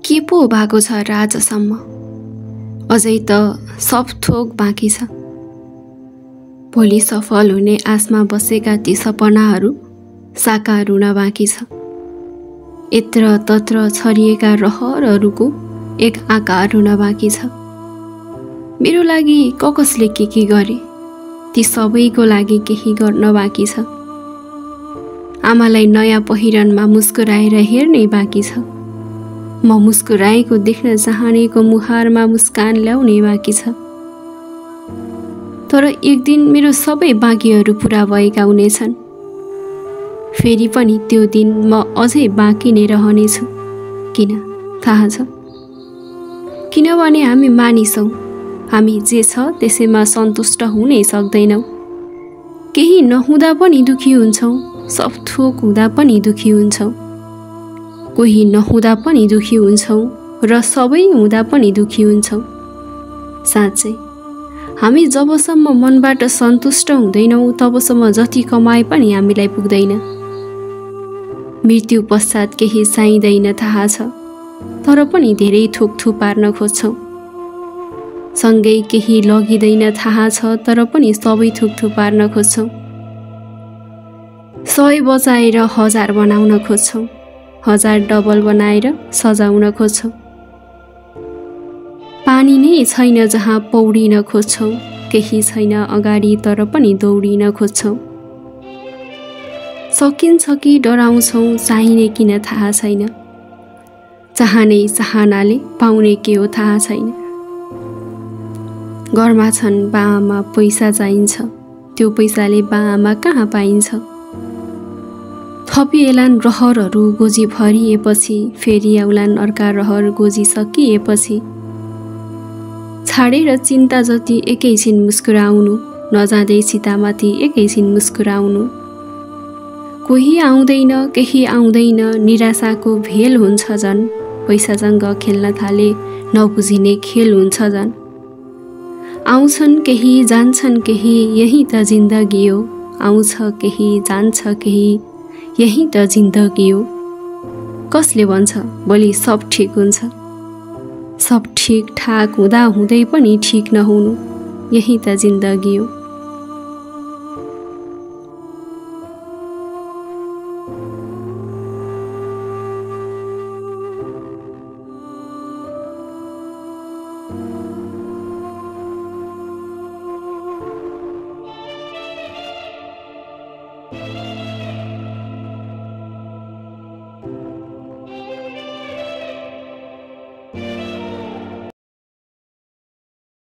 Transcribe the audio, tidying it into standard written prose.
के पो भएको छ र आजसम्म अझै त सब थोक बाँकी छ। भोलि सफल हुने आशमा बसेका ती सपनाहरू साकार हुन बाँकी छ। यत्र तत्र छरिएका रहरहरूको एक आकार हुन बाँकी छ। मेरो लागि कसले के गरे, ती सबैको लागि केही गर्न बाँकी छ। आमालाई नयाँ पहिरनमा मुस्कुराएर हेर्नै बाँकी छ। म मुस्कुराएको देख्न चाहनेको मुहारमा मुस्कान ल्याउनै बाँकी छ। तर एक दिन मेरो सबै बाँकीहरू पुरा भएका हुनेछन्। फेरि पनि त्यो दिन म अझै बाँकी नै रहनेछु। किन थाहा छ? किनभने हामी मानिस हौं। हामी जे छ त्यसैमा सन्तुष्ट हुनै सक्दैनौं। केही नहुँदा पनि दुखी हुन्छौं, सब थोक हुँदा पनि दुखी हुन्छौं। कोही नहुँदा पनि दुखी हुन्छौं र सबै हुँदा पनि दुखी हुन्छौं। साँच्चै हामी जबसम्म मनबाट सन्तुष्ट हुँदैनौं तबसम्म जति कमाए पनि हामीलाई पुग्दैन। मृत्यु पश्चात केही चाहिँदैन थाहा छ, तर पनि धेरै थोक थुपार्न खोज्छौं। सँगै केही लगिँदैन थाहा छ, तर पनि सबै थोक थुपार्न खोज्छौं। 100 बचाएर 1000 बनाउन खोज्छौं, 1000 डबल बनाएर सजाउन खोज्छौं। पानी नै छैन जहाँ पौडिन खोज्छौं, केही छैन अगाडि तर पनि दौडिन खोज्छौं। सकिन्छ कि डराउँछौं, चाहिने किन थाहा छैन। चाहनै चाहनाले पाउने के हो थाहा छैन। घरमा छन् बाआमा, पैसा चाहिन्छ, त्यो पैसाले बाआमा कहाँ पाइन्छ। थपिएलान् रहरहरू गोजी भरिएपछि, फेरि आउलान् अर्का रहर गोजी सकिएपछि। छाडेर चिन्ता जति एकैछिन मुस्कुराउनु, नजाँदै सीतामाथि एकैछिन मुस्कुराउनु। कोही आउँदैन, केही आउँदैन, निराशाको भेल हुन्छ झन्। पैसासँग खेल्न थाले नबुझिने खेल हुन्छ झन्। आउँछन् केही, जान्छन् केही, यही त जिन्दगी हो। आउँछ केही, जान्छ केही, यही त जिन्दगी हो। कसले भन्छ भोलि सब ठिक हुन्छ? सब ठिक ठाक हुँदा हुँदै पनि ठिक नहुनु, यही त जिन्दगी हो।